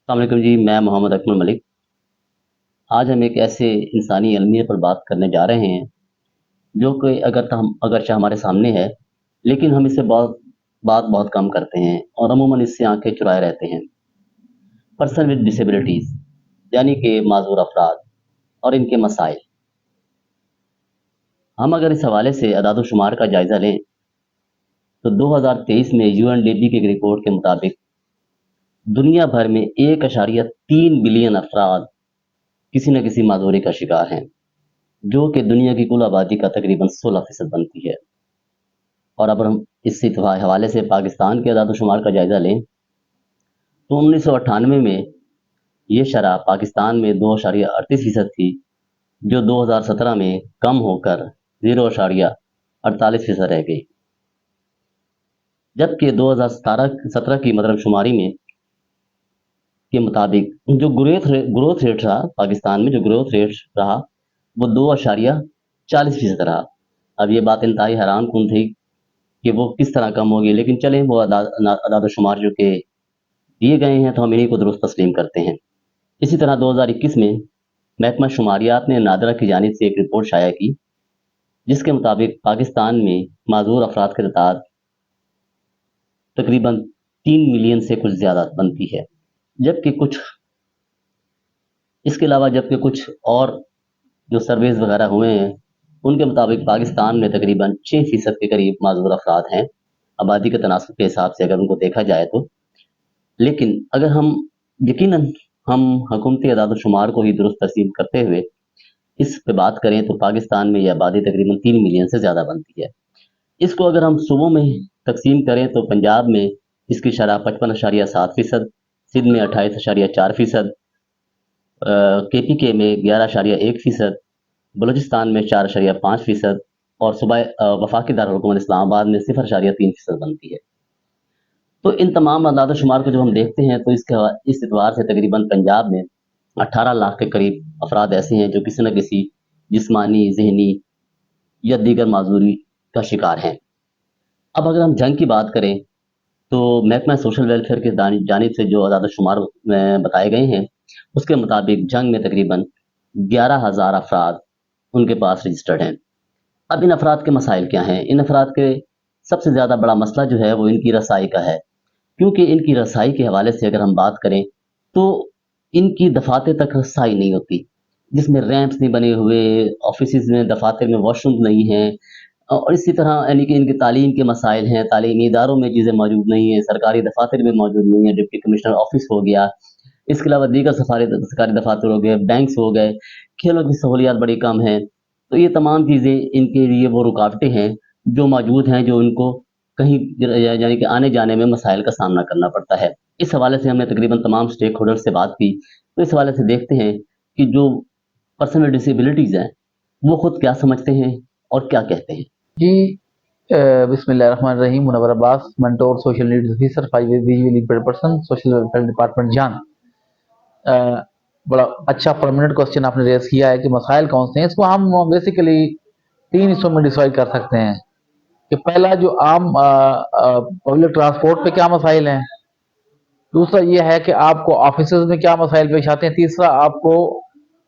السلام علیکم جی، میں محمد اکمل ملک۔ آج ہم ایک ایسے انسانی المیہ پر بات کرنے جا رہے ہیں جو کہ اگرچہ ہمارے سامنے ہے، لیکن ہم اس سے بہت کم کرتے ہیں اور عموماً اس سے آنکھیں چرائے رہتے ہیں۔ پرسن ود ڈسیبلٹیز، یعنی کہ معذور افراد اور ان کے مسائل۔ ہم اگر اس حوالے سے اعداد و شمار کا جائزہ لیں تو 2023 میں UNDP کی ایک رپورٹ کے مطابق دنیا بھر میں 1.3 بلین افراد کسی نہ کسی معذوری کا شکار ہیں، جو کہ دنیا کی کل آبادی کا تقریباً 16% بنتی ہے۔ اور اب ہم اس حوالے سے پاکستان کے اعداد و شمار کا جائزہ لیں تو 1998 میں یہ شرح پاکستان میں 2.38% تھی، جو 2017 میں کم ہو کر 0.48% رہ گئی، جبکہ 2017 کی مدرم شماری میں کے مطابق جو گروتھ ریٹ رہا پاکستان میں، جو گروتھ ریٹ رہا وہ 2.40% رہا۔ اب یہ بات انتہائی حیران کن تھی کہ وہ کس طرح کم ہوگی، لیکن چلیں وہ اعداد و شمار جو کہ دیے گئے ہیں تو ہم انہیں کو درست تسلیم کرتے ہیں۔ اسی طرح 2021 میں محکمہ شماریات نے نادرہ کی جانب سے ایک رپورٹ شائع کی، جس کے مطابق پاکستان میں معذور افراد کی تعداد تقریباً 3 ملین سے کچھ زیادہ بنتی ہے، اس کے علاوہ جبکہ کچھ اور جو سرویز وغیرہ ہوئے ہیں ان کے مطابق پاکستان میں تقریباً 6% کے قریب معذور افراد ہیں آبادی کے تناسب کے حساب سے اگر ان کو دیکھا جائے تو۔ لیکن اگر یقیناً ہم حکومتی اعداد و شمار کو ہی درست تسلیم کرتے ہوئے اس پہ بات کریں تو پاکستان میں یہ آبادی تقریباً 3 ملین سے زیادہ بنتی ہے۔ اس کو اگر ہم صوبوں میں تقسیم کریں تو پنجاب میں اس کی شرح 55.7%، سندھ میں 28.4%، KPK میں 11.1%، بلوچستان میں 4.5% اور صوبہ وفاقی دارالحکومت اسلام آباد میں 0.3% بنتی ہے۔ تو ان تمام اعداد و شمار کو جب ہم دیکھتے ہیں تو اس اعتبار سے تقریباً پنجاب میں 18 لاکھ کے قریب افراد ایسے ہیں جو کسی نہ کسی جسمانی، ذہنی یا دیگر معذوری کا شکار ہیں۔ اب اگر ہم جنگ کی بات کریں تو محکمہ سوشل ویلفیئر کی جانب سے جو اعداد و شمار بتائے گئے ہیں اس کے مطابق جنگ میں تقریباً 11,000 افراد ان کے پاس رجسٹرڈ ہیں۔ اب ان افراد کے مسائل کیا ہیں؟ ان افراد کے سب سے زیادہ بڑا مسئلہ جو ہے وہ ان کی رسائی کا ہے، کیونکہ ان کی رسائی کے حوالے سے اگر ہم بات کریں تو ان کی دفاتر تک رسائی نہیں ہوتی، جس میں ریمپس نہیں بنے ہوئے، آفیسز میں دفاتر میں واش روم نہیں ہیں، اور اسی طرح یعنی کہ ان کی تعلیم کے مسائل ہیں، تعلیمی اداروں میں چیزیں موجود نہیں ہیں، سرکاری دفاتر میں موجود نہیں ہیں، ڈپٹی کمشنر آفس ہو گیا، اس کے علاوہ دیگر سرکاری دفاتر ہو گئے، بینکس ہو گئے، کھیلوں کی سہولیات بڑی کم ہیں۔ تو یہ تمام چیزیں ان کے لیے وہ رکاوٹیں ہیں جو موجود ہیں، جو ان کو کہیں یعنی کہ آنے جانے میں مسائل کا سامنا کرنا پڑتا ہے۔ اس حوالے سے ہم نے تقریباً تمام سٹیک ہولڈر سے بات کی، تو اس حوالے سے دیکھتے ہیں کہ جو پرسن ود ڈسیبلٹیز ہیں وہ خود کیا سمجھتے ہیں اور کیا کہتے ہیں۔ جی بسم اللہ الرحمن الرحیم۔ Munawar Abbas, mentor, social needs officer, 5 person, social welfare department جان۔ بڑا اچھا پرماننٹ کوسچن آپ نے ریز کیا ہے کہ مسائل کون سے ہیں۔ اس کو ہم بیسیکلی 3 حصوں میں ڈیوائڈ کر سکتے ہیں کہ پہلا جو عام پبلک ٹرانسپورٹ پہ کیا مسائل ہیں، دوسرا یہ ہے کہ آپ کو آفیسز میں کیا مسائل پیش آتے ہیں، تیسرا آپ کو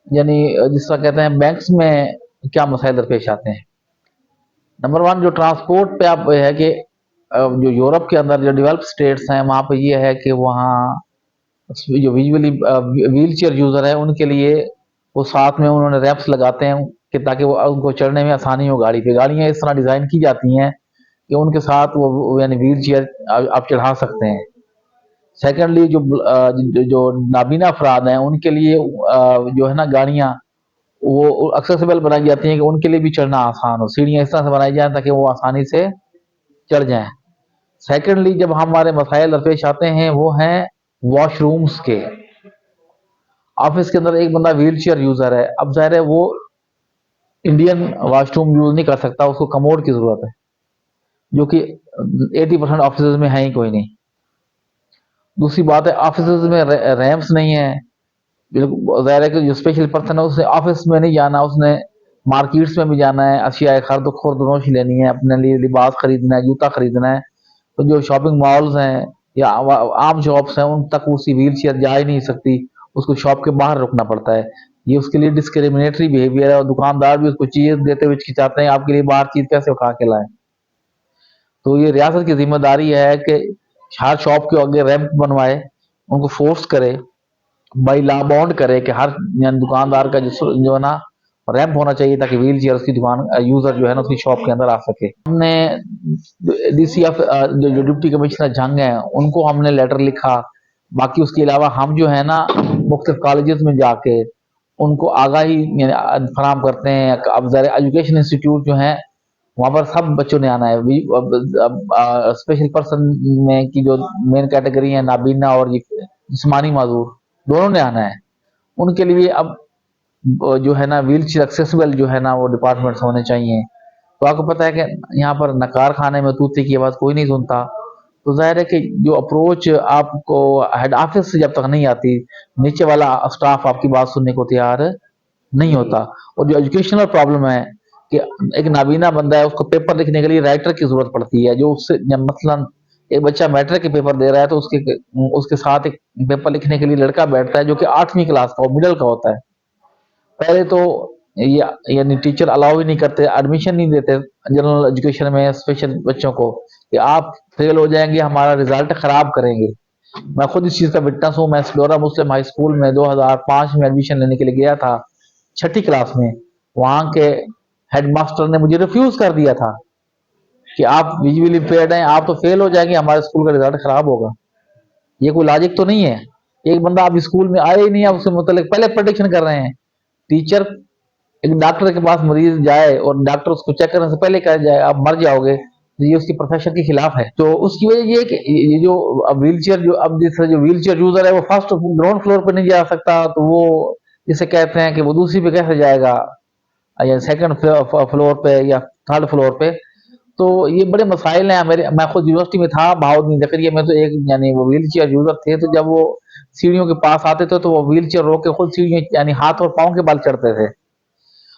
یعنی جس طرح کہتے ہیں بینکس میں کیا مسائل درپیش آتے ہیں۔ نمبر 1 جو ٹرانسپورٹ پہ آپ ہے کہ جو یورپ کے اندر جو ڈیولپ سٹیٹس ہیں وہاں پہ یہ ہے کہ وہاں جو ویل چیئر یوزر ہے ان کے لیے وہ ساتھ میں انہوں نے ریمپس لگاتے ہیں کہ تاکہ وہ ان کو چڑھنے میں آسانی ہو گاڑی پہ۔ گاڑیاں اس طرح ڈیزائن کی جاتی ہیں کہ ان کے ساتھ وہ یعنی ویل چیئر آپ چڑھا سکتے ہیں۔ سیکنڈلی جو نابینا افراد ہیں ان کے لیے جو ہے نا گاڑیاں وہ ایکسیسیبل بنائی جاتی ہیں کہ ان کے لیے بھی چڑھنا آسان ہو، سیڑھیاں اس طرح سے بنائی جائیں تاکہ وہ آسانی سے چڑھ جائیں۔ سیکنڈلی جب ہمارے مسائل درپیش آتے ہیں وہ ہیں واش رومز کے۔ آفس کے اندر ایک بندہ ویل چیئر یوزر ہے، اب ظاہر ہے وہ انڈین واش روم یوز نہیں کر سکتا، اس کو کموڈ کی ضرورت ہے، جو کہ 80% آفسز میں ہیں ہی کوئی نہیں۔ دوسری بات ہے آفسز میں ریمپس نہیں ہیں، ظاہر ہے کہ جو اسپیشل پرسن ہے اس نے آفس میں نہیں جانا، اس نے مارکیٹس میں بھی جانا ہے، اشیاء خرد و نوش لینی ہے، اپنے لیے لباس خریدنا ہے، جوتا خریدنا ہے، تو جو شاپنگ مالز ہیں या आम शॉप्स हैं उन तक उसकी व्हील चेयर जा ही नहीं सकती, उसको शॉप के बाहर रुकना पड़ता है। ये उसके लिए डिस्क्रिमिनेटरी बिहेवियर है और दुकानदार भी उसको चीज देते हुए हिचकिचाते हैं, आपके लिए बाहर चीज कैसे उठा के लाएं। तो ये रियासत की जिम्मेदारी है कि हर शॉप के आगे रैंप बनवाए, उनको फोर्स करे, बाई लॉ बाउंड करे कि हर दुकानदार का जो है ना रैंप होना चाहिए, ताकि व्हील चेयर उसकी दुकान यूजर जो है ना उसकी शॉप के अंदर आ सके। हमने डीसी जो डिप्टी कमिश्नर जंग है उनको हमने लेटर लिखा। बाकी उसके अलावा हम जो है ना मुख्तलिफ कॉलेजेस में जाके उनको आगाही फराम करते हैं। अब ज़रा एजुकेशन इंस्टीट्यूट जो है वहाँ पर सब बच्चों ने आना है। स्पेशल पर्सन में की जो मेन कैटेगरी है नाबीना और जिस्मानी माजूर, दोनों ने आना है। उनके लिए अब जो है ना व्हील चेयर एक्सेसिबल जो है ना वो डिपार्टमेंट्स होने चाहिए। तो आपको पता है कि यहाँ पर नकार खाने में तूते की आवाज़ कोई नहीं सुनता। तो जाहिर है कि जो अप्रोच आपको हेड ऑफिस से जब तक नहीं आती, नीचे वाला स्टाफ आपकी बात सुनने को तैयार नहीं होता। और जो एजुकेशनल प्रॉब्लम है कि एक नाबीना बंदा है, उसको पेपर लिखने के लिए राइटर की जरूरत पड़ती है। जो उससे मसलन एक बच्चा मैट्रिक के पेपर दे रहा है तो उसके साथ एक पेपर लिखने के लिए लड़का बैठता है जो कि 8वीं क्लास का मिडल का होता है। पहले तो यानी टीचर अलाउ ही नहीं करते, एडमिशन नहीं देते जनरल एजुकेशन में स्पेशल बच्चों को, कि आप फेल हो जाएंगे, हमारा रिजल्ट खराब करेंगे। मैं खुद इस चीज का विटनेस हूँ। मैं स्लोरा मुस्लिम हाई स्कूल में 2005 में एडमिशन लेने के लिए गया था, 6ठी क्लास में। वहां के हेडमास्टर ने मुझे रिफ्यूज कर दिया था कि आप विजुअली इम्पेयर्ड हैं, आप तो फेल हो जाएंगे, हमारे स्कूल का रिजल्ट खराब होगा। ये कोई लॉजिक तो नहीं है। एक बंदा आप स्कूल में आए ही नहीं, आप उससे मतलब पहले प्रोडिक्शन कर रहे हैं। टीचर एक डॉक्टर के पास मरीज जाए और डॉक्टर उसको चेक करने से पहले कह जाए आप मर जाओगे, तो ये उसकी प्रोफेशन के खिलाफ है। तो उसकी वजह ये है कि ये जो व्हील चेयर जो अब जिस जो व्हील चेयर यूजर है वो फर्स्ट ग्राउंड फ्लोर पे नहीं जा सकता, तो वो जिसे कहते हैं कि वो दूसरी पे कैसे जाएगा, या सेकंड फ्लोर पे या थर्ड फ्लोर पे। तो ये बड़े मसाइल हैं। मैं खुद यूनिवर्सिटी में था, बहाउद्दीन ज़करिया में, तो एक यानी वो व्हील चेयर यूजर थे। तो जब वो सीढ़ियों के पास आते थे तो वो व्हील चेयर रोक के खुद सीढ़ियों यानी हाथ और पाँव के बल चढ़ते थे।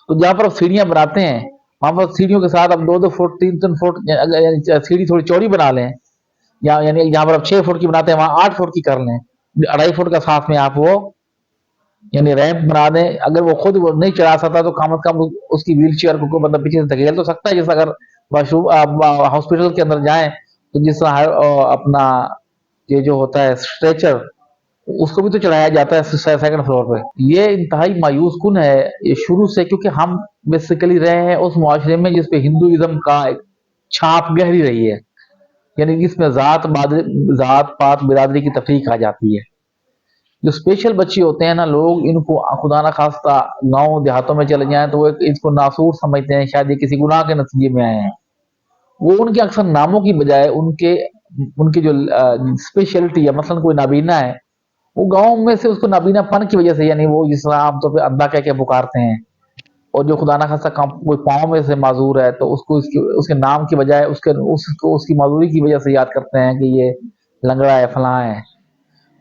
तो जहाँ पर आप सीढ़ियां बनाते हैं वहां पर सीढ़ियों के साथ आप 2-2 फुट 3-3 फुट सीढ़ी थोड़ी चौड़ी बना लें, या यानी जहाँ पर आप 6 फुट की बनाते हैं वहां 8 फुट की कर लें, 2.5 फुट का साथ में आप वो यानी रैंप बना दें। अगर वो खुद वो नहीं चढ़ा सकता तो कम से कम उसकी व्हील चेयर को कोई बंदा पीछे से धकेल तो सकता है। जैसे अगर वाशरूम हॉस्पिटल के अंदर जाएं तो जिस अपना ये जो होता है स्ट्रेचर, उसको भी तो चढ़ाया जाता है सेकंड फ्लोर पे। ये इंतहाई मायूस कुन है ये शुरू से, क्योंकि हम बेसिकली रहे हैं उस मुआशरे में जिसपे हिंदुइज्म का एक छाप गहरी रही है, यानी जिसमें जात पात बिरादरी की तफरीक आ जाती है। जो स्पेशल बच्चे होते हैं ना, लोग इनको खुदा ना खास्ता गांव देहातों में चले जाएं तो वो इसको नासूर समझते हैं, शायद ये किसी गुनाह के नतीजे में आए हैं। वो उनके अक्सर नामों की बजाय उनके उनकी जो स्पेशलिटी है, मसलन कोई नाबीना है, वो गांव में से उसको नाबीनापन की वजह से, यानी वो जिस तरह आमतौर पे अल्लाह कह के पुकारते हैं, और जो खुदा ना खास्ता कोई पाँव में से माजूर है तो उसको उसके नाम की बजाय उसकी माजूरी की वजह से याद करते हैं कि ये लंगड़ा है, फलां है।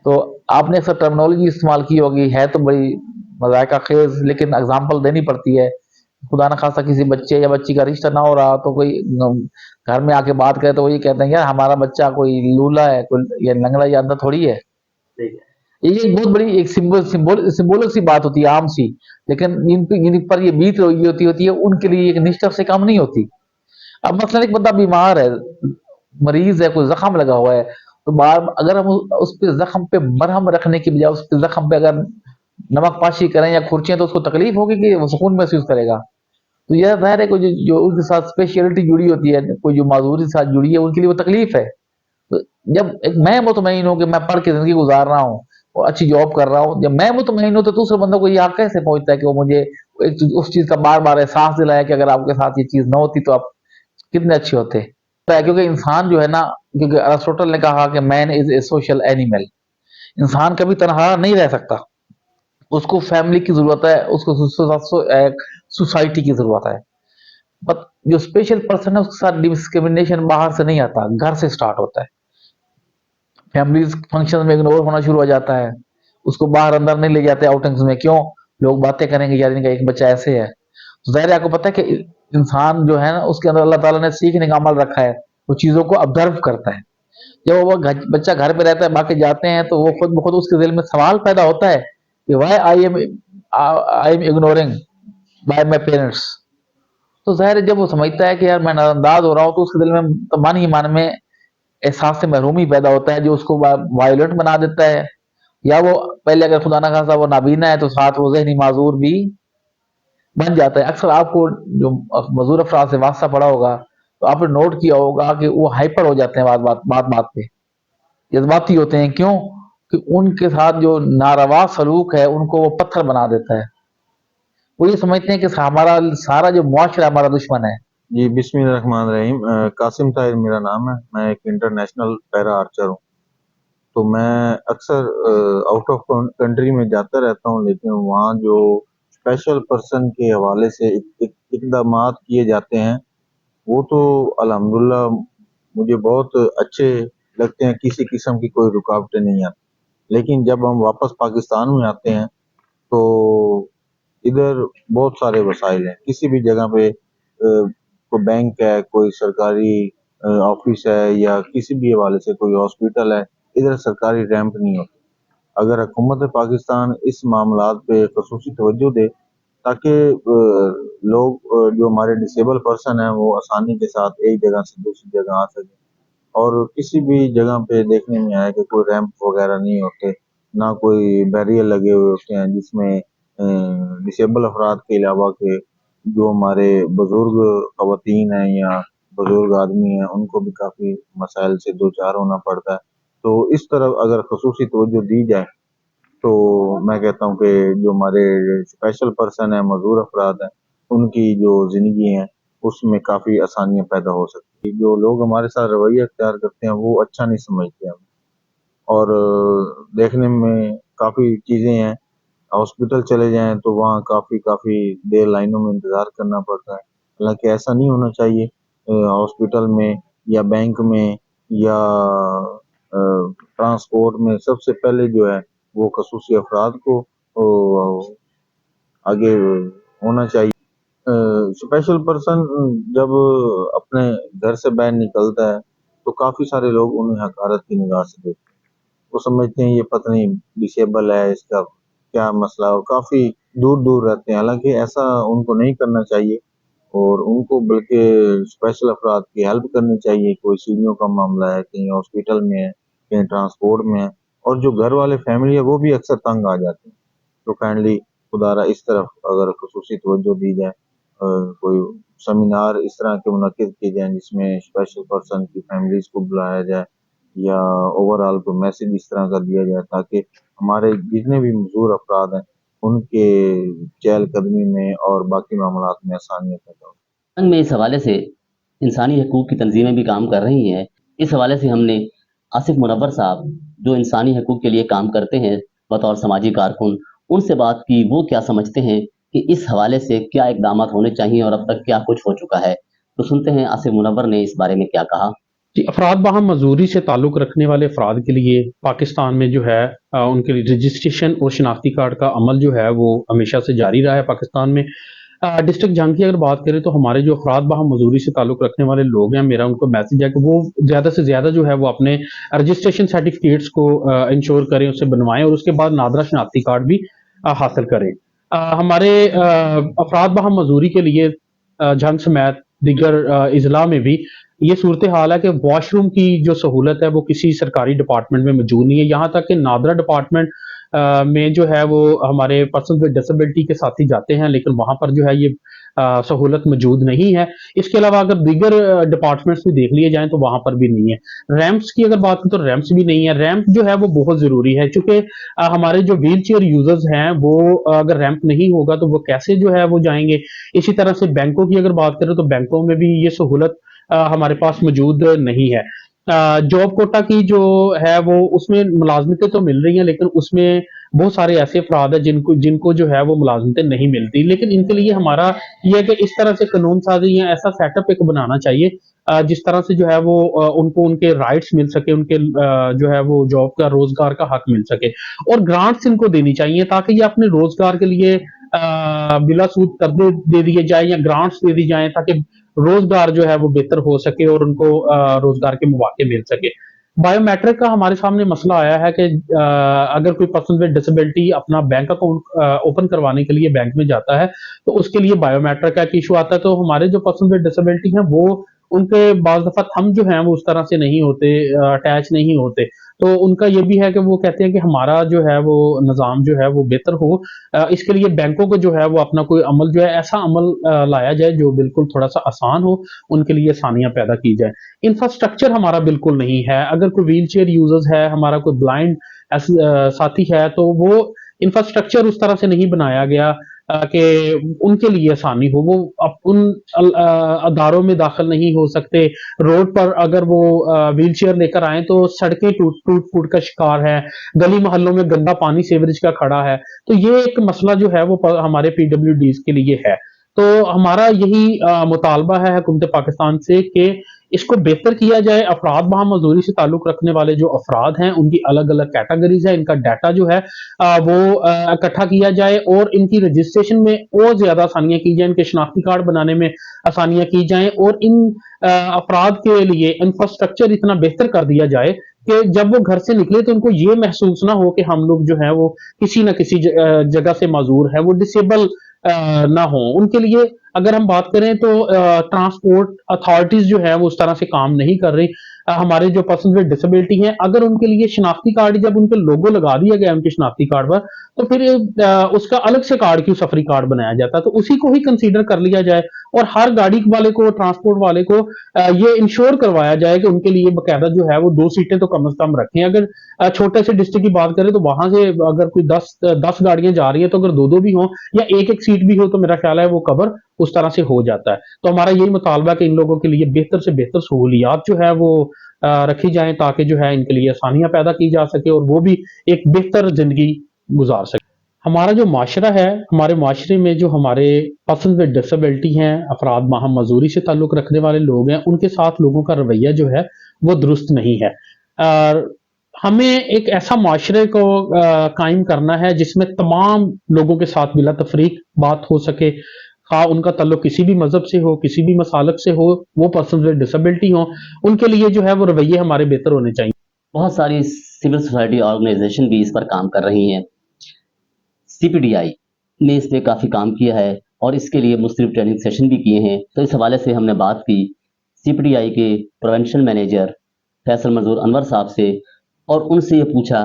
तो आपने अक्सर टर्मिनोलॉजी इस्तेमाल की होगी, है तो बड़ी मजाक खेज, लेकिन एग्जाम्पल देनी पड़ती है। खुदा ना खास्ता किसी बच्चे या बच्ची का रिश्ता ना हो रहा तो कोई घर में आके बात करे तो वो ये कहते हैं यार हमारा बच्चा कोई लूला है, कोई या लंगड़ा या अंधा थोड़ी है। ये बहुत बड़ी एक सिंबोलिक सी बात होती है, आम सी, लेकिन जिन पर ये बीत रही होती है उनके लिए एक निष्ठा से कम नहीं होती। अब मसलन एक बंदा बीमार है, मरीज है, कोई जख्म लगा हुआ है, तो बार अगर हम उस पे जख्म पे मरहम रखने की बजाय उस पे जख्म पे अगर नमक पाशी करें या खुरचें तो उसको तकलीफ होगी कि वो सुकून महसूस करेगा। तो यह जाहिर है कोई जो उसके साथ स्पेशलिटी जुड़ी होती है, कोई जो माजूरी के साथ जुड़ी है, उनके लिए वो तकलीफ है। तो जब एक मैं मुतमईन हूँ कि मैं पढ़ के जिंदगी गुजार रहा हूँ और अच्छी जॉब कर रहा हूँ, जब मैं मुतमईन हूँ तो दूसरे बंदों को ये हक कैसे पहुंचता है कि वो मुझे उस चीज का बार बार एहसास दिलाया कि अगर आपके साथ ये चीज न होती तो आप कितने अच्छे होते। क्योंकि इंसान जो है ना, क्योंकि अरिस्टोटल ने कहा कि man is a social animal, इंसान कभी तनहा नहीं रह सकता, उसको फैमिली की जरूरत है, उसको एक सोसाइटी की जरूरत है। बट जो स्पेशल पर्सन है उसके साथ डिस्क्रिमिनेशन बाहर से नहीं आता, घर से स्टार्ट होता है। फैमिली फंक्शन में इग्नोर होना शुरू हो जाता है, उसको बाहर अंदर नहीं ले जाते आउटिंग्स में। क्यों? लोग बातें करेंगे यार इनका एक बच्चा ऐसे है। तो जाहिर है आपको पता है कि इंसान जो है ना उसके अंदर अल्लाह ताला ने सीखने का अमल रखा है, वो चीजों को ऑब्जर्व करता है। जब वो बच्चा घर पे रहता है, बाकी जाते हैं, तो वो खुद ब खुद उसके दिल में सवाल पैदा होता है कि why I am ignoring by my parents. तो ज़ाहिर है जब वो समझता है कि यार मैं नज़रअंदाज हो रहा हूँ, तो उसके दिल में तो मन ही मन में एहसास से महरूमी पैदा होता है, जो उसको वायलेंट बना देता है। या वो पहले अगर खुदा ना खास्ता वो नाबीना है, तो साथ वो ज़हनी माजूर भी बन जाता है। अक्सर आपको जो मजूर अफराद से वास्ता पड़ा होगा, तो आपने नोट किया होगा कि वो हाइपर हो जाते हैं बात पे, जज्बाती होते हैं। क्यों? कि उनके साथ जो नारवा सलूक है उनको वो पत्थर बना देता है। वो ये समझते हैं कि हमारा सारा जो मुआशरा हमारा दुश्मन है। जी, बिस्मिल्लाहिर्रहमानिर्रहीम। कासिम ताहिर मेरा नाम है। मैं एक इंटरनेशनल पैरा आर्चर हूँ। तो मैं अक्सर आउट ऑफ कंट्री में जाता रहता हूँ, लेकिन वहाँ जो स्पेशल पर्सन के हवाले से इक़दामात किए जाते हैं, वो तो अल्हम्दुलिल्लाह मुझे बहुत अच्छे लगते हैं, किसी किस्म की कोई रुकावटें नहीं आती। लेकिन जब हम वापस पाकिस्तान में आते हैं, तो इधर बहुत सारे वसाइल हैं। किसी भी जगह पे कोई बैंक है, कोई सरकारी ऑफिस है, या किसी भी हवाले से कोई हॉस्पिटल है, इधर सरकारी रैंप नहीं होती। अगर हुकूमत पाकिस्तान इस मामलात पे खसूसी तवज्जो दे, ताकि लोग जो हमारे डिसेबल पर्सन हैं, वो आसानी के साथ एक जगह से दूसरी जगह आ सकें। और किसी भी जगह पे देखने में आया कि कोई रैंप वगैरह नहीं होते, ना कोई बैरियर लगे हुए होते हैं, जिसमें डिसेबल अफराद के अलावा के जो हमारे बुजुर्ग खवातीन हैं या बुजुर्ग आदमी हैं, उनको भी काफ़ी मसाइल से दो चार होना पड़ता है। तो इस तरफ अगर खसूसी तवज्जो दी जाए, तो मैं कहता हूँ कि जो हमारे स्पेशल पर्सन है, मजदूर अफराद हैं, उनकी जो ज़िंदगी है, उसमें काफ़ी आसानियाँ पैदा हो सकती है। जो लोग हमारे साथ रवैया अख्तियार करते हैं, वो अच्छा नहीं समझते हैं। और देखने में काफ़ी चीज़ें हैं। हॉस्पिटल चले जाएँ तो वहाँ काफ़ी देर लाइनों में इंतज़ार करना पड़ता है। हालाँकि ऐसा नहीं होना चाहिए। हॉस्पिटल में या बैंक में या ट्रांसपोर्ट में सबसे पहले जो है वो खसूसी अफराद को आगे होना चाहिए। स्पेशल पर्सन जब अपने घर से बाहर निकलता है, तो काफ़ी सारे लोग उन्हें हकारत की निगाह से देखते हैं। वो समझते हैं ये पता नहीं डिसेबल है, इसका क्या मसला है, और काफ़ी दूर-दूर रहते हैं। हालाँकि ऐसा उनको नहीं करना चाहिए, और उनको बल्कि स्पेशल अफराद की हेल्प करनी चाहिए। कोई सीढ़ियों का मामला है, कहीं हॉस्पिटल में है, कहीं ट्रांसपोर्ट में है, और जो घर वाले फैमिली है वो भी अक्सर तंग आ जाते हैं। तो काइंडली खुदारा इस तरफ अगर खसूसी तवज्जो दी जाए, कोई सेमिनार इस तरह के मुनक्किद किए जाएँ जिसमें स्पेशल पर्सन की फैमिलीज़ को बुलाया जाए, या ओवरऑल कोई मैसेज इस तरह का दिया जाए, ताकि हमारे जितने भी मज़दूर अफराद हैं, उनके चहलकदमी में और बाकी मामलात में आसानियाँ पैदा हों। संग में इस हवाले से इंसानी हकूक़ की तंज़ीमें भी काम कर रही हैं। इस हवाले से हमने आसिफ मुनव्वर साहब, जो इंसानी हकूक़ के लिए काम करते हैं बतौर समाजी कारकुन, उनसे बात की वो क्या समझते हैं कि इस हवाले से क्या इक़दामात होने चाहिए और अब तक क्या कुछ हो चुका है। तो सुनते हैं आसिफ मुनव्वर ने इस बारे में क्या कहा। जी, अफराद बाहम मजदूरी से ताल्लुक़ रखने वाले अफराद के लिए पाकिस्तान में जो है उनके लिए रजिस्ट्रेशन और शनाख्ती कार्ड का अमल जो है वो हमेशा से जारी रहा है पाकिस्तान में। डिस्ट्रिक्ट जंग की अगर बात करें तो हमारे जो अफराद बाहम मजदूरी से ताल्लुक़ रखने वाले लोग हैं, मेरा उनको मैसेज है कि वो ज़्यादा से ज़्यादा जो है वो अपने रजिस्ट्रेशन सर्टिफिकेट्स को इंश्योर करें, उसे बनवाएँ, और उसके बाद नादरा शनाख्ती कार्ड भी हासिल करें। हमारे अफराद बाहम मजदूरी के लिए जंग समेत दीगर अज़ला में भी ये सूरत हाल है कि वॉशरूम की जो सहूलत है वो किसी सरकारी डिपार्टमेंट में मौजूद नहीं है। यहाँ तक कि नादरा डिपार्टमेंट में जो है वो हमारे पर्सन विद डिसेबिलिटी के साथी जाते हैं, लेकिन वहाँ पर जो है ये सहूलत मौजूद नहीं है। इसके अलावा अगर दीगर डिपार्टमेंट्स भी देख लिए जाएँ तो वहाँ पर भी नहीं है। रैंप्स की अगर बात करें तो रैंप्स भी नहीं है। रैंप जो है वो बहुत ज़रूरी है, चूँकि हमारे जो व्हील चेयर यूज़र्स हैं वो अगर रैंप नहीं होगा तो वो कैसे जो है वो जाएँगे। इसी तरह से बैंकों की अगर बात करें तो बैंकों में भी ये सहूलत हमारे पास मौजूद नहीं है। जॉब कोटा की जो है वो उसमें मुलाज़मतें तो मिल रही हैं, लेकिन उसमें बहुत सारे ऐसे अफ़राद हैं जिनको जिनको जो है वो मुलाज़मतें नहीं मिलती। लेकिन इनके लिए हमारा ये है कि इस तरह से कानून साज़ी या ऐसा सेटअप एक बनाना चाहिए जिस तरह से जो है वो उनको उनके राइट्स मिल सके, उनके जो है वो जॉब का, रोज़गार का हक मिल सके, और ग्रांट्स इनको देनी चाहिए ताकि ये अपने रोज़गार के लिए बिला सूद कर्ज़े दे दिए जाएँ या ग्रांट्स दे दी जाएँ, ताकि रोज़गार जो है वो बेहतर हो सके और उनको रोज़गार के मौके मिल सके। बायोमेट्रिक का हमारे सामने मसला आया है कि अगर कोई पर्सन विद डिसेबिलिटी अपना बैंक अकाउंट ओपन करवाने के लिए बैंक में जाता है तो उसके लिए बायोमेट्रिक का एक इशू आता है। तो हमारे जो पर्सन विद डिसेबिलिटी हैं वो उनके बाज़ दफ़ा थंब जो हैं वो उस तरह से नहीं होते, अटैच नहीं होते। तो उनका ये भी है कि वो कहते हैं कि हमारा जो है वो निज़ाम जो है वो बेहतर हो, इसके लिए बैंकों को जो है वो अपना कोई अमल जो है ऐसा अमल लाया जाए जो बिल्कुल थोड़ा-सा आसान हो, उनके लिए आसानियाँ पैदा की जाएँ। इंफ्रास्ट्रक्चर हमारा बिल्कुल नहीं है। अगर कोई व्हीलचेयर यूजर्स है, हमारा कोई ब्लाइंड साथी है, तो वो इंफ्रास्ट्रक्चर उस तरह से नहीं बनाया गया कि उनके लिए आसानी हो। वो उन अदारों में दाखिल नहीं हो सकते। रोड पर अगर वो व्हीलचेयर लेकर आए तो सड़कें टूट फूट का शिकार है। गली मोहल्लों में गंदा पानी सीवरेज का खड़ा है। तो ये एक मसला जो है वो हमारे पीडब्ल्यूडीज के लिए है। तो हमारा यही मुतालबा है हुकूमत पाकिस्तान से कि इसको बेहतर किया जाए। अफराद वहाँ मजदूरी से ताल्लुक रखने वाले जो अफराद हैं उनकी अलग अलग कैटेगरीज है, इनका डाटा जो है वो इकट्ठा किया जाए और इनकी रजिस्ट्रेशन में और ज्यादा आसानियां की जाए, इनके शनाख्ती कार्ड बनाने में आसानियां की जाएं और इन अफराद के लिए इंफ्रास्ट्रक्चर इतना बेहतर कर दिया जाए कि जब वो घर से निकले तो उनको ये महसूस ना हो कि हम लोग जो है वो किसी न किसी जगह से माजूर है, वो डिसेबल ना हो। उनके लिए अगर हम बात करें तो ट्रांसपोर्ट अथॉरिटीज जो है वो उस तरह से काम नहीं कर रही। हमारे जो पर्सन विद डिसेबिलिटी हैं अगर उनके लिए शनाख्ती कार्ड जब उनके लोगो लगा दिया गया उनके शनाख्ती कार्ड पर तो फिर उसका अलग से कार्ड क्यों सफरी कार्ड बनाया जाता है, तो उसी को ही कंसीडर कर लिया जाए और हर गाड़ी वाले को ट्रांसपोर्ट वाले को ये इंश्योर करवाया जाए कि उनके लिए बकायदा जो है वो 2 सीटें तो कम से कम रखें। अगर छोटे से डिस्ट्रिक्ट की बात करें तो वहां से अगर कोई 10 गाड़ियां जा रही है तो अगर दो दो भी हों या एक एक सीट भी हो तो मेरा ख्याल है वो कवर उस तरह से हो जाता है। तो हमारा यही मुतालबा है कि इन लोगों के लिए बेहतर से बेहतर सहूलियात जो है वो रखी जाएं ताकि जो है इनके लिए आसानियां पैदा की जा सके और वो भी एक बेहतर जिंदगी गुजार सके। हमारा जो माशरा है, हमारे माशरे में जो हमारे पर्सन विद डिसेबिलिटी हैं, अफराद माहम मजदूरी से ताल्लुक रखने वाले लोग हैं, उनके साथ लोगों का रवैया जो है वो दुरुस्त नहीं है। हमें एक ऐसा माशरे को कायम करना है जिसमें तमाम लोगों के साथ बिला तफरीक बात हो सके, खा उनका ताल्लुक किसी भी मजहब से हो, किसी भी मसालक से हो, वो पर्सन विद डिसेबिलिटी हो, उनके लिए जो है वो रवैये हमारे बेहतर होने चाहिए। बहुत सारी सिविल सोसाइटी ऑर्गेनाइजेशन भी इस पर काम कर रही हैं। सीपीडीआई ने इस पे काफ़ी काम किया है और इसके लिए मुख्तलिफ ट्रेनिंग सेशन भी किए हैं। तो इस हवाले से हमने बात की सीपीडीआई के प्रिवेंशन मैनेजर फैसल मंजूर अनवर साहब से और उनसे ये पूछा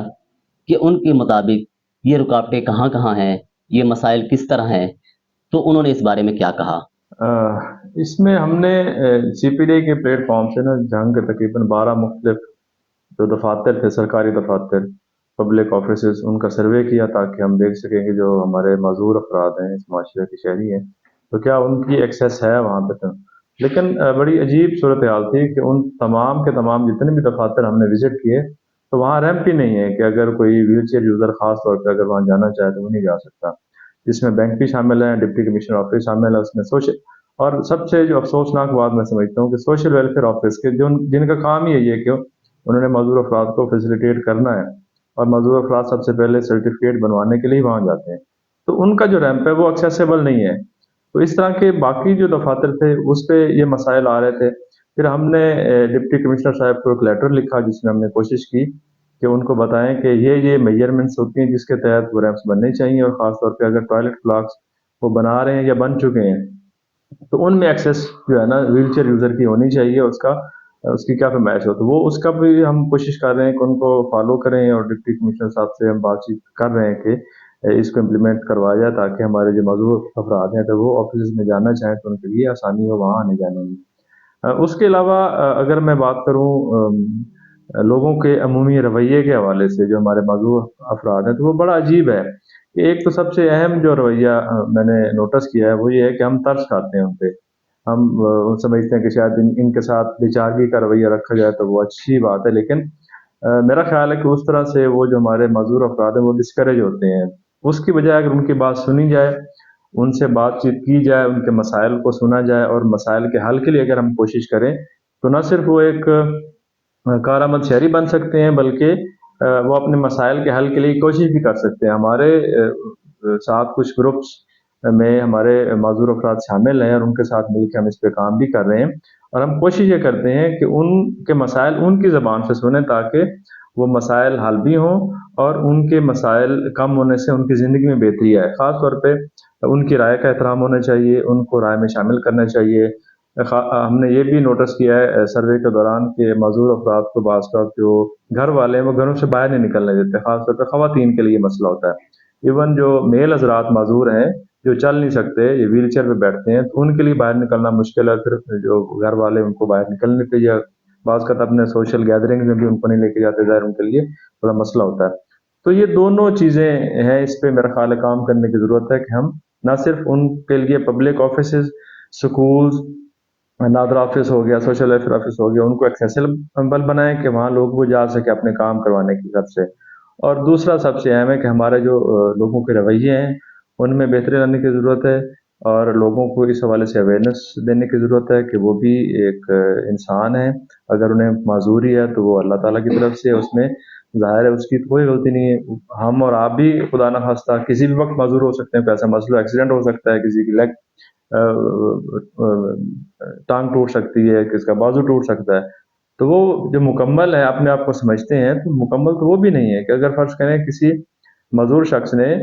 कि उनके मुताबिक ये रुकावटें कहाँ कहाँ हैं, ये मसाइल किस तरह हैं। तो उन्होंने इस बारे में क्या कहा? इसमें हमने सीपीडी के प्लेटफॉर्म से ना जंग के तकरीबन 12 मुख्तलिफ जो दफातर थे, सरकारी दफातर, पब्लिक ऑफिस, उनका सर्वे किया ताकि हम देख सकें कि जो हमारे मजदूर अफराद हैं, इस माशरे के शहरी हैं, तो क्या उनकी एक्सेस है वहाँ पे। तो लेकिन बड़ी अजीब सूरत हाल थी कि उन तमाम के तमाम जितने भी दफातर हमने विजिट किए तो वहाँ रैंप ही नहीं है कि अगर कोई व्हील चेयर यूज़र ख़ास तौर पर अगर वहाँ जाना चाहे तो वो नहीं जा सकता, जिसमें बैंक भी शामिल है, डिप्टी कमिश्नर ऑफिस शामिल है उसमें, सोशल। और सबसे जो अफसोसनाक बात मैं समझता हूँ कि सोशल वेलफेयर ऑफिस के जो जिनका काम ही यही है कि उन्होंने मजदूर अफराद को फैसिलिटेट करना है और मजदूर अफराद सबसे पहले सर्टिफिकेट बनवाने के लिए वहाँ जाते हैं, तो उनका जो रैंप है वो एक्सेसिबल नहीं है। तो इस तरह के बाकी जो दफातर थे उस पर ये मसाइल आ रहे थे। फिर हमने डिप्टी कमिश्नर साहब को एक लेटर लिखा जिसमें हमने कोशिश की कि उनको बताएं कि ये मेजरमेंट्स होती हैं जिसके तहत वो रैंप्स बनने चाहिए और ख़ास तौर पे अगर टॉयलेट ब्लॉक्स वो बना रहे हैं या बन चुके हैं तो उनमें एक्सेस जो है ना व्हील चेयर यूज़र की होनी चाहिए, उसका उसकी क्या फरमाइश हो, तो वो उसका भी हम कोशिश कर रहे हैं कि उनको फॉलो करें और डिप्टी कमिश्नर साहब से हम बातचीत कर रहे हैं कि इसको इम्प्लीमेंट करवाया जाए ताकि हमारे जो मजदूर अफराद हैं तो वो ऑफिस में जाना चाहें तो उनके लिए आसानी हो वहाँ आने जाने में। उसके अलावा अगर मैं बात करूँ लोगों के अमूमी रवैये के हवाले से जो हमारे मजदूर अफराद हैं तो वो बड़ा अजीब है कि एक तो सबसे अहम जो रवैया मैंने नोटिस किया है वो ये है कि हम तरस खाते हैं उन पे। हम समझते हैं कि शायद इनके साथ बेचारगी का रवैया रखा जाए तो वो अच्छी बात है, लेकिन मेरा ख्याल है कि उस तरह से वो जो हमारे मजदूर अफराद हैं वो डिस्करेज होते हैं। उसकी बजाय अगर उनकी बात सुनी जाए, उनसे बातचीत की जाए, उनके मसाइल को सुना जाए और मसाइल के हल के लिए अगर हम कोशिश करें तो न सिर्फ वो एक कारआमद शहरी बन सकते हैं बल्कि वो अपने मसाइल के हल के लिए कोशिश भी कर सकते हैं। हमारे साथ कुछ ग्रुप्स में हमारे मजदूर अफराद शामिल हैं और उनके साथ मिलकर हम इस पे काम भी कर रहे हैं اور ہم کوشش یہ کرتے ہیں کہ ان کے مسائل ان کی زبان سے سنیں تاکہ وہ مسائل حل بھی ہوں اور ان کے مسائل کم ہونے سے ان کی زندگی میں بہتری آئے. خاص طور پہ ان کی رائے کا احترام ہونا چاہیے, ان کو رائے میں شامل کرنا چاہیے. ہم نے یہ بھی نوٹس کیا ہے سروے کے دوران کہ معذور افراد کو بعض کا جو گھر والے ہیں وہ گھروں سے باہر نہیں نکلنے دیتے, خاص طور پہ خواتین کے لیے مسئلہ ہوتا ہے. ایون جو میل حضرات معذور ہیں جو چل نہیں سکتے, یہ ویل چیئر پہ بیٹھتے ہیں, تو ان کے لیے باہر نکلنا مشکل ہے. پھر جو گھر والے ان کو باہر نکلنے دیتے, یا بعض کا اپنے سوشل گیدرنگ میں بھی ان کو نہیں لے کے جاتے, ظاہر ان کے لیے تھوڑا مسئلہ ہوتا ہے. تو یہ دونوں چیزیں ہیں, اس پہ میرا خیال ہے کام کرنے کی ضرورت ہے کہ ہم نہ صرف ان کے لیے پبلک آفیسز, سکولز, نادر آفس ہو گیا, سوشل ویلفیئر آفس ہو گیا, ان کو ایکسیسیبل بنائیں کہ وہاں لوگ وہ جا سکے اپنے کام کروانے کی طرف سے. اور دوسرا سب سے اہم ہے کہ ہمارے جو لوگوں کے رویے ہیں ان میں بہتری لانے کی ضرورت ہے, اور لوگوں کو اس حوالے سے اویئرنیس دینے کی ضرورت ہے کہ وہ بھی ایک انسان ہے. اگر انہیں معذوری ہے تو وہ اللہ تعالیٰ کی طرف سے, اس میں ظاہر ہے اس کی کوئی غلطی نہیں ہے. ہم اور آپ بھی خدا نخواستہ کسی بھی وقت معذور ہو سکتے ہیں, ایسا مسئلہ ایکسیڈنٹ ہو سکتا ہے, کسی کی لیگ ٹانگ ٹوٹ سکتی ہے, کس کا بازو ٹوٹ سکتا ہے. تو وہ جو مکمل ہے اپنے آپ کو سمجھتے ہیں, تو مکمل تو وہ بھی نہیں ہے. کہ اگر فرض کریں کسی معذور شخص نے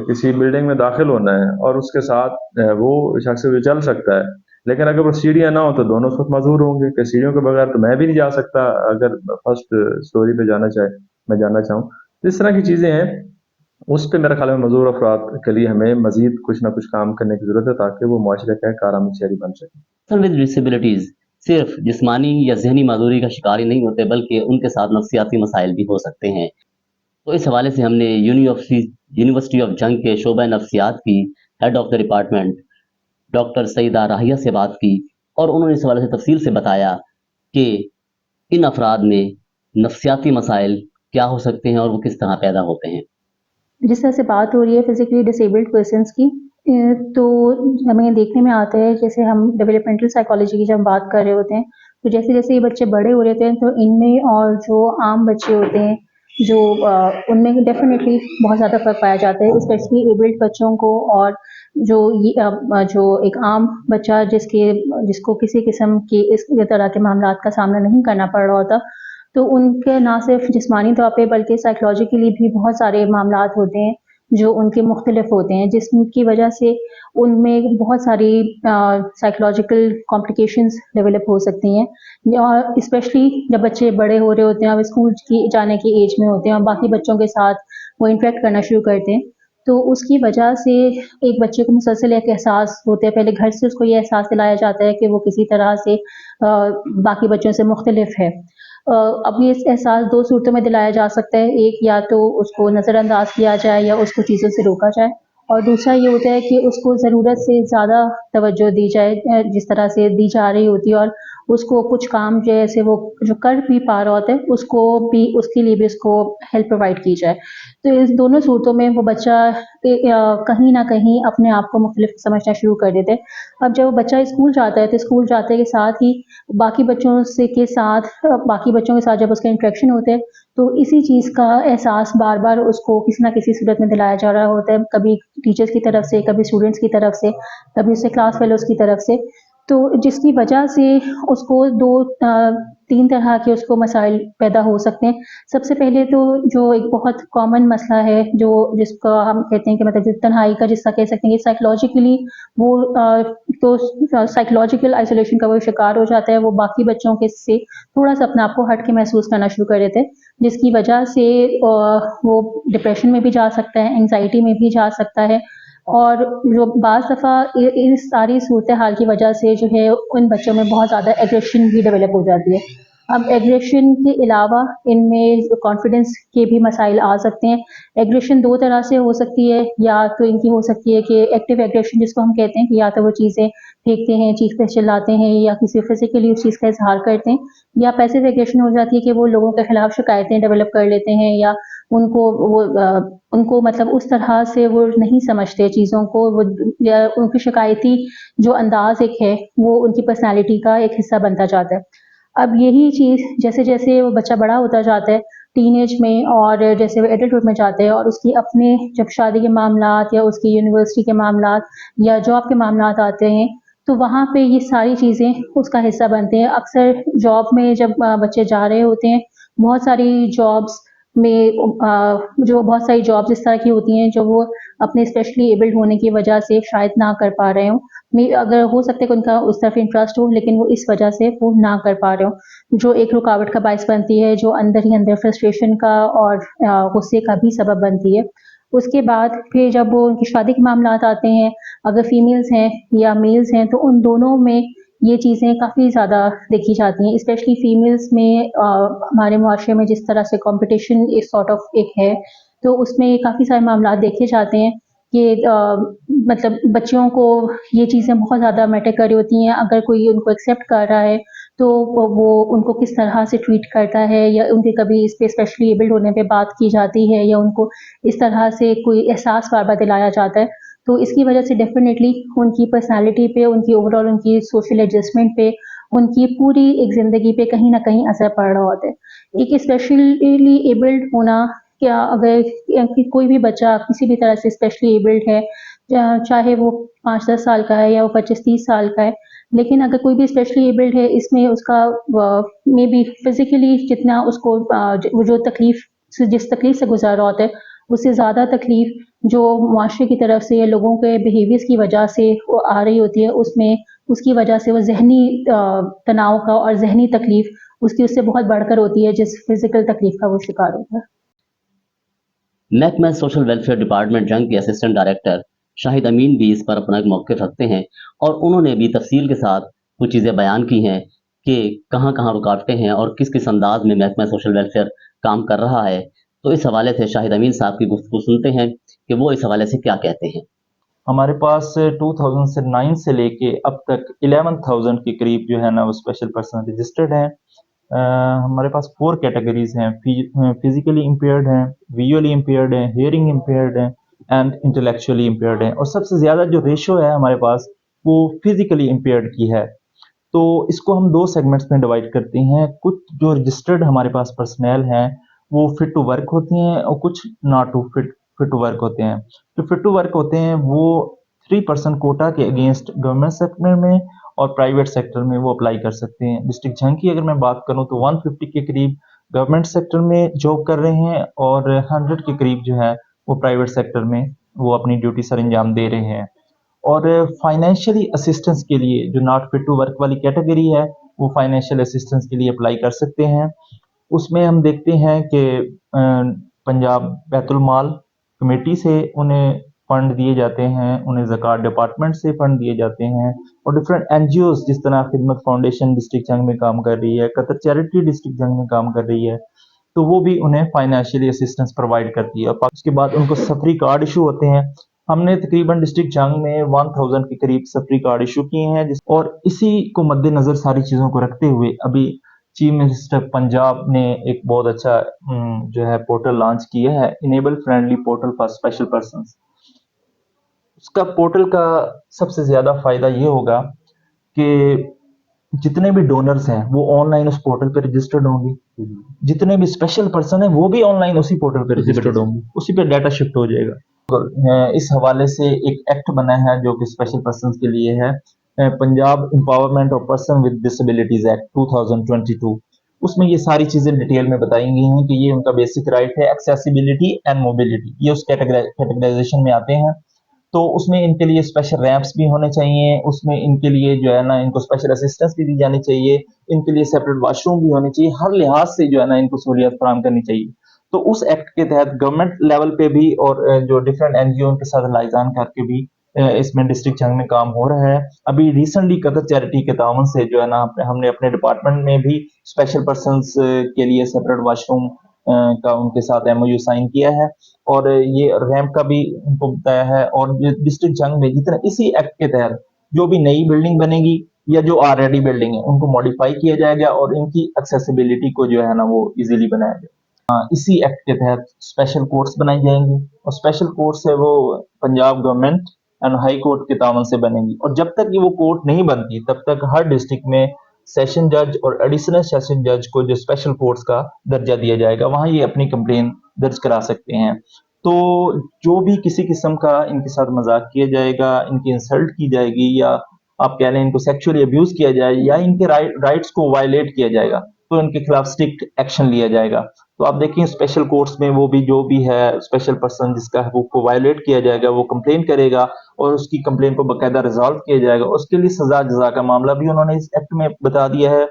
کسی بلڈنگ میں داخل ہونا ہے اور اس کے ساتھ وہ شخص بھی چل سکتا ہے, لیکن اگر وہ سیڑھیاں نہ ہو تو دونوں اس وقت معذور ہوں گے. کہ سیڑھیوں کے بغیر تو میں بھی نہیں جا سکتا اگر فرسٹ سٹوری پہ میں جانا چاہوں. اس طرح کی چیزیں ہیں, اس پہ میرا خیال ہے معذور افراد کے لیے ہمیں مزید کچھ نہ کچھ کام کرنے کی ضرورت ہے تاکہ وہ معاشرے کا ایک کارآمد شہری بن سکے. ود ڈسیبلٹیز صرف جسمانی یا ذہنی معذوری کا شکار ہی نہیں ہوتے, بلکہ ان کے ساتھ نفسیاتی مسائل بھی ہو سکتے ہیں. تو اس حوالے سے ہم نے یونیورسٹی آف جنگ کے شعبہ نفسیات کی head of the department doctor Saeeda راہیہ سے بات کی, اور انہوں نے اس حوالے سے تفصیل سے بتایا کہ ان افراد میں نفسیاتی مسائل کیا ہو سکتے ہیں اور وہ کس طرح پیدا ہوتے ہیں. جس طرح سے بات ہو رہی ہے فزیکلی ڈسیبلڈ پرسنس کی, تو ہمیں دیکھنے میں آتا ہے جیسے ہم ڈیولپمنٹل سائیکالوجی کی جب بات کر رہے ہوتے ہیں, تو جیسے جیسے یہ بچے بڑے ہو رہے ہوتے ہیں تو ان میں اور جو عام بچے ہوتے ہیں جو ان میں ڈیفینیٹلی بہت زیادہ فرق پایا جاتا ہے, اسپیشلی ایبلڈ بچوں کو. اور جو ایک عام بچہ جس کو کسی قسم کی اس طرح کے معاملات کا سامنا نہیں کرنا پڑ رہا ہوتا, تو ان کے نہ صرف جسمانی طور پہ بلکہ سائیکولوجیکلی بھی بہت سارے معاملات ہوتے ہیں جو ان کے مختلف ہوتے ہیں, جس کی وجہ سے ان میں بہت ساری سائیکولوجیکل کمپلیکیشنز ڈیولپ ہو سکتی ہیں. اور اسپیشلی جب بچے بڑے ہو رہے ہوتے ہیں, اب اسکول کی جانے کی ایج میں ہوتے ہیں اور باقی بچوں کے ساتھ وہ انٹریکٹ کرنا شروع کرتے ہیں, تو اس کی وجہ سے ایک بچے کو مسلسل ایک احساس ہوتا ہے, پہلے گھر سے اس کو یہ احساس دلایا جاتا ہے کہ وہ کسی طرح سے باقی بچوں سے مختلف ہے. اب یہ احساس دو صورتوں میں دلایا جا سکتا ہے, ایک یا تو اس کو نظر انداز کیا جائے یا اس کو چیزوں سے روکا جائے, اور دوسرا یہ ہوتا ہے کہ اس کو ضرورت سے زیادہ توجہ دی جائے جس طرح سے دی جا رہی ہوتی ہے, اور اس کو کچھ کام جیسے وہ جو کر بھی پا رہا ہوتا ہے اس کو بھی اس کے لیے بھی اس کو ہیلپ پرووائڈ کی جائے. تو اس دونوں صورتوں میں وہ بچہ کہیں نہ کہیں اپنے آپ کو مختلف سمجھنا شروع کر دیتے. اب جب وہ بچہ اسکول جاتا ہے تو اسکول جاتے کے ساتھ ہی باقی بچوں کے ساتھ جب اس کا انٹریکشن ہوتے ہیں تو اسی چیز کا احساس بار بار اس کو کسی نہ کسی صورت میں دلایا جا رہا ہوتا ہے, کبھی ٹیچرز کی طرف سے, کبھی اسٹوڈنٹس کی طرف سے, کبھی اس سے کلاس فیلوز کی طرف سے. تو جس کی وجہ سے اس کو تین طرح کے اس کو مسائل پیدا ہو سکتے ہیں. سب سے پہلے تو جو ایک بہت کامن مسئلہ ہے جس کا ہم کہتے ہیں کہ مطلب تنہائی کا, جس کا کہہ سکتے ہیں کہ سائیکولوجیکلی وہ تو سائیکولوجیکل آئسولیشن کا وہ شکار ہو جاتا ہے, وہ باقی بچوں کے سے تھوڑا سا اپنے آپ کو ہٹ کے محسوس کرنا شروع کر دیتے ہیں, جس کی وجہ سے وہ ڈپریشن میں بھی جا سکتا ہے, انگزائٹی میں بھی جا سکتا ہے. اور جو بعض دفعہ اس ساری صورتحال کی وجہ سے جو ہے ان بچوں میں بہت زیادہ ایگریشن بھی ڈیولپ ہو جاتی ہے. اب ایگریشن کے علاوہ ان میں کانفیڈنس کے بھی مسائل آ سکتے ہیں. ایگریشن دو طرح سے ہو سکتی ہے, یا تو ان کی ہو سکتی ہے کہ ایکٹیو ایگریشن جس کو ہم کہتے ہیں کہ یا تو وہ چیزیں پھینکتے ہیں, چیخ پہ چلاتے ہیں, یا کسی فزیکلی اس چیز کا اظہار کرتے ہیں, یا پیسیو ایگریشن ہو جاتی ہے کہ وہ لوگوں کے خلاف شکایتیں ڈیولپ کر لیتے ہیں, یا ان کو مطلب اس طرح سے وہ نہیں سمجھتے چیزوں کو, یا ان کی شکایتی جو انداز ایک ہے وہ ان کی پرسنالٹی کا ایک حصہ بنتا جاتا ہے. اب یہی چیز جیسے جیسے وہ بچہ بڑا ہوتا جاتا ہے ٹین ایج میں, اور جیسے وہ ایڈلٹہڈ میں جاتے ہیں, اور اس کی اپنے جب شادی کے معاملات یا اس کی یونیورسٹی کے معاملات یا جاب کے معاملات آتے ہیں, تو وہاں پہ یہ ساری چیزیں اس کا حصہ بنتے ہیں. اکثر جاب میں جب بچے جا رہے ہوتے ہیں، بہت ساری جابس میں جو بہت ساری جابس اس طرح کی ہوتی ہیں جو وہ اپنے اسپیشلی ایبلڈ ہونے کی وجہ سے شاید نہ کر پا رہے ہوں. اگر ہو سکتا ہے کہ ان کا اس طرف انٹرسٹ ہو، لیکن وہ اس وجہ سے وہ نہ کر پا رہے ہوں، جو ایک رکاوٹ کا باعث بنتی ہے، جو اندر ہی اندر فرسٹریشن کا اور غصے کا بھی سبب بنتی ہے. اس کے بعد پھر جب وہ ان کی شادی کے معاملات آتے ہیں، اگر فیمیلز ہیں یا میلز ہیں، تو ان دونوں میں یہ چیزیں کافی زیادہ دیکھی جاتی ہیں. اسپیشلی فیمیلز میں ہمارے معاشرے میں جس طرح سے کمپٹیشن ایک سارٹ آف ایک ہے، تو اس میں کافی سارے معاملات دیکھے جاتے ہیں کہ مطلب بچیوں کو یہ چیزیں بہت زیادہ میٹر کر رہی ہوتی ہیں. اگر کوئی ان کو ایکسیپٹ کر رہا ہے تو وہ ان کو کس طرح سے ٹریٹ کرتا ہے، یا ان کے کبھی اس پہ اسپیشلی ایبلڈ ہونے پہ بات کی جاتی ہے، یا ان کو اس طرح سے کوئی احساس بار بار دلایا جاتا ہے. تو اس کی وجہ سے ڈیفینیٹلی ان کی پرسنالٹی پہ، ان کی اوور آل ان کی سوشل ایڈجسٹمنٹ پہ، ان کی پوری ایک زندگی پہ کہیں نہ کہیں اثر پڑ رہا ہوتا ہے. ایک اسپیشلی ایبلڈ ہونا، کیا اگر کوئی بھی بچہ کسی بھی طرح سے اسپیشلی ایبلڈ ہے، چاہے وہ 5-10 سال کا ہے یا وہ 25-30 سال کا ہے، لیکن اگر کوئی بھی اسپیشلی ایبلڈ ہے، اس میں اس کا مے بی فزیکلی جتنا اس کو وہ جو جس تکلیف سے گزار رہا ہوتا ہے، اس سے زیادہ تکلیف جو معاشرے کی طرف سے یا لوگوں کے بیہیویئرس کی وجہ سے وہ آ رہی ہوتی ہے، اس کی وجہ سے وہ ذہنی تناؤ کا اور ذہنی تکلیف اس سے بہت بڑھ کر ہوتی ہے جس فزیکل تکلیف کا وہ شکار ہوتا ہے. محکمہ سوشل ویلفیئر ڈپارٹمنٹ جنگ کے اسسٹنٹ ڈائریکٹر شاہد امین بھی اس پر اپنا ایک موقف رکھتے ہیں، اور انہوں نے بھی تفصیل کے ساتھ کچھ چیزیں بیان کی ہیں کہ کہاں کہاں رکاوٹیں ہیں اور کس کس انداز میں محکمہ سوشل ویلفیئر کام کر رہا ہے. تو اس حوالے سے شاہد امین صاحب کی گفتگو سنتے ہیں کہ وہ اس حوالے سے کیا کہتے ہیں. ہمارے پاس 2009 سے لے کے اب تک 11,000 کے قریب جو ہے نا وہ اسپیشل پرسن رجسٹرڈ ہیں. ہمارے پاس 4 کیٹیگریز ہیں: فزیکلی امپیئرڈ ہیں، ویژولی امپیئرڈ ہیں، ہیئرنگ امپیئرڈ ہیں اینڈ انٹلیکچولی امپیئرڈ ہیں. اور سب سے زیادہ جو ریشو ہے ہمارے پاس وہ فزیکلی امپیئرڈ کی ہے. تو اس کو ہم 2 سیگمنٹس میں ڈیوائڈ کرتے ہیں. کچھ جو رجسٹرڈ ہمارے پاس پرسنل ہیں وہ فٹ ٹو ورک ہوتے ہیں، اور کچھ not to fit to work ہوتے ہیں. جو فٹ ٹو ورک ہوتے ہیں وہ 3% کوٹا کے اگینسٹ گورنمنٹ سیکٹر میں اور پرائیویٹ سیکٹر میں وہ اپلائی کر سکتے ہیں. ڈسٹرکٹ جھنگ کی اگر میں بات کروں تو 150 کے قریب گورنمنٹ سیکٹر میں جاب کر رہے ہیں، اور 100 کے قریب جو ہے وہ پرائیویٹ سیکٹر میں وہ اپنی ڈیوٹی سر انجام دے رہے ہیں. اور فائنینشلی اسسٹنس کے لیے جو ناٹ فٹ ٹو ورک والی کیٹیگری ہے وہ فائنینشیل اسسٹنس کے لیے اپلائی کر سکتے ہیں. اس میں ہم دیکھتے ہیں کہ پنجاب بیت المال کمیٹی سے انہیں فنڈ دیے جاتے ہیں، انہیں زکوٰۃ ڈپارٹمنٹ سے فنڈ دیے جاتے ہیں، اور ڈفرینٹ این جی اوز جس طرح خدمت فاؤنڈیشن ڈسٹرکٹ جنگ میں کام کر رہی ہے، قطر چیریٹی ڈسٹرکٹ جنگ میں کام کر رہی ہے، تو وہ بھی انہیں فائنینشیلی اسسٹنس پرووائڈ کرتی ہے. اور اس کے بعد ان کو سفری کارڈ ایشو ہوتے ہیں. ہم نے تقریباً ڈسٹرکٹ جنگ میں 1000 کے قریب سفری کارڈ ایشو کیے ہیں، اور اسی کو مد نظر ساری چیزوں کو رکھتے ہوئے ابھی چیف منسٹر پنجاب نے ایک بہت اچھا جو ہے پورٹل لانچ کیا ہے، enable friendly portal for special persons. اس کا پورٹل کا سب سے زیادہ فائدہ یہ ہوگا کہ جتنے بھی ڈونرز ہیں وہ آن لائن اس پورٹل پہ رجسٹرڈ ہوں گے، جتنے بھی اسپیشل پرسن ہیں وہ بھی آن لائن اسی پورٹل پہ رجسٹرڈ ہوں گے، اسی پہ ڈیٹا شفٹ ہو جائے گا. اس حوالے سے ایک ایکٹ بنا ہے جو کہ اسپیشل پرسنس کے لیے ہے، Punjab empowerment of person with disabilities act 2022. اس میں یہ ساری چیزیں ڈیٹیل میں بتائی گئی ہیں کہ یہ ان کا بیسک رائٹ ہے، ایکسیسیبلٹی اینڈ موبلٹی، یہ اس کیٹیگرائزیشن میں آتے ہیں. تو اس میں ان کے لیے اسپیشل ریمپس بھی ہونے چاہیے، اس میں ان کے لیے جو ہے نا ان کو اسپیشل اسسٹنس بھی دی جانی چاہیے، ان کے لیے سیپریٹ واش روم بھی ہونے چاہیے، ہر لحاظ سے جو ہے نا ان کو سہولیات فراہم کرنی چاہیے. تو اس ایکٹ کے تحت گورنمنٹ لیول پہ بھی اور جو ڈفرینٹ این جی او کے ساتھ لائزان کر کے بھی اس میں ڈسٹرکٹ جنگ میں کام ہو رہا ہے. ابھی ریسنٹلی قطر چیریٹی کے تعاون سے جو ہے نا ہم نے اپنے ڈپارٹمنٹ میں بھی اسپیشل پرسنس کے لیے سیپریٹ واش روم کا ان کے ساتھ ایم او یو سائن کیا ہے، اور یہ ریمپ کا بھی ان کو بتایا ہے. اور ڈسٹرکٹ جنگ میں جتنا اسی ایکٹ کے تحت جو بھی نئی بلڈنگ بنے گی یا جو آلریڈی بلڈنگ ہے ان کو ماڈیفائی کیا جائے گا، اور ان کی ایکسیسیبلٹی کو جو ہے نا وہ ایزیلی بنایا جائے گا. اسی ایکٹ کے تحت اسپیشل کورٹس بنائی جائیں گی، اور اسپیشل کورٹس ہے وہ Punjab government and high court کے تعاون سے بنے گی. اور جب تک یہ وہ کورٹ نہیں بنتی تب تک ہر ڈسٹرکٹ میں سیشن جج اور ایڈیشنل سیشن جج کو جو اسپیشل کورٹس کا درجہ دیا جائے گا، وہاں یہ اپنی کمپلین درج کرا سکتے ہیں. تو جو بھی کسی قسم کا ان کے ساتھ مذاق کیا جائے گا، ان کی انسلٹ کی جائے گی یا आप कह लें इनको सेक्सुअली अब्यूज किया जाए या इनके राइट्स को वायलेट किया जाएगा तो इनके खिलाफ स्ट्रिक्ट एक्शन लिया जाएगा। तो आप देखिए स्पेशल कोर्ट्स में वो भी जो भी है स्पेशल पर्सन जिसका हकूक को वायलेट किया जाएगा वो कंप्लेन करेगा और उसकी कंप्लेन को बाकायदा रिजॉल्व किया जाएगा। उसके लिए सजा जजा का मामला भी उन्होंने इस एक्ट में बता दिया है।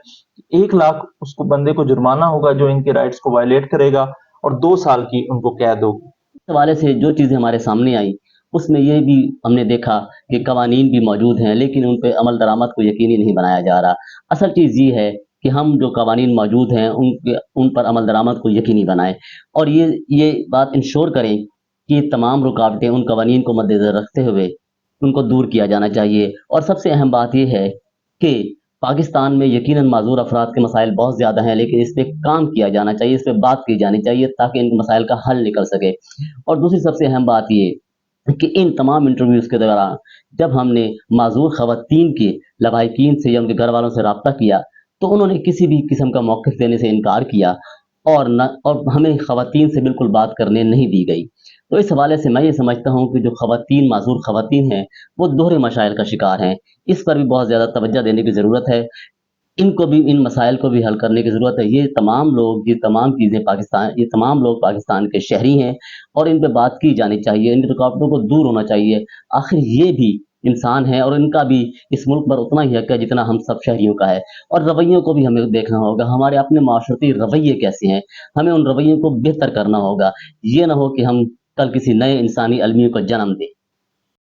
1 लाख उसको बंदे को जुर्माना होगा जो इनके राइट्स को वायलेट करेगा और 2 साल की उनको कैद होगी। इस हवाले से जो चीज़ें हमारे सामने आई उसमें ये भी हमने देखा कि कवानीन भी मौजूद हैं लेकिन उन पे अमल दरामद को यकीनी नहीं बनाया जा रहा। असल चीज़ ये है कि हम जो कवानीन मौजूद हैं उन पर अमल दरामद को यकीनी बनाएं और ये बात इंश्योर करें कि तमाम रुकावटें उन कवानीन को मद्देनज़र रखते हुए उनको दूर किया जाना चाहिए। और सबसे अहम बात ये है कि पाकिस्तान में यकीनन माजूर अफराद के मसाइल बहुत ज़्यादा हैं लेकिन इस पे काम किया जाना चाहिए, इस पे बात की जानी चाहिए ताकि इन मसाइल का हल निकल सके। और दूसरी सबसे अहम बात ये कि इन तमाम इंटरव्यूज़ के दौरान जब हमने माजूर ख़वातीन के लवाहिकीन से या उनके घर वालों से रब्ता किया तो उन्होंने किसी भी किस्म का मौक़िफ़ देने से इनकार किया और हमें ख़वातीन से बिल्कुल बात करने नहीं दी गई। तो इस हवाले से मैं ये समझता हूँ कि जो ख़वातीन माजूर ख़वातीन हैं वो दोहरे मशाइल का शिकार हैं। इस पर भी बहुत ज़्यादा तवज्जो देने की ज़रूरत है। इनको भी इन मसाइल को भी हल करने की ज़रूरत है। ये तमाम चीज़ें ये तमाम लोग पाकिस्तान के शहरी हैं और इन पे बात की जानी चाहिए, इन रुकावटों को दूर होना चाहिए। आखिर ये भी इंसान हैं और इनका भी इस मुल्क पर उतना ही हक है जितना हम सब शहरियों का है। और रवैयों को भी हमें देखना होगा, हमारे अपने माशरती रवैये कैसे हैं, हमें उन रवैयों को बेहतर करना होगा। ये ना हो कि हम कल किसी नए इंसानी अलमियों को जन्म दें।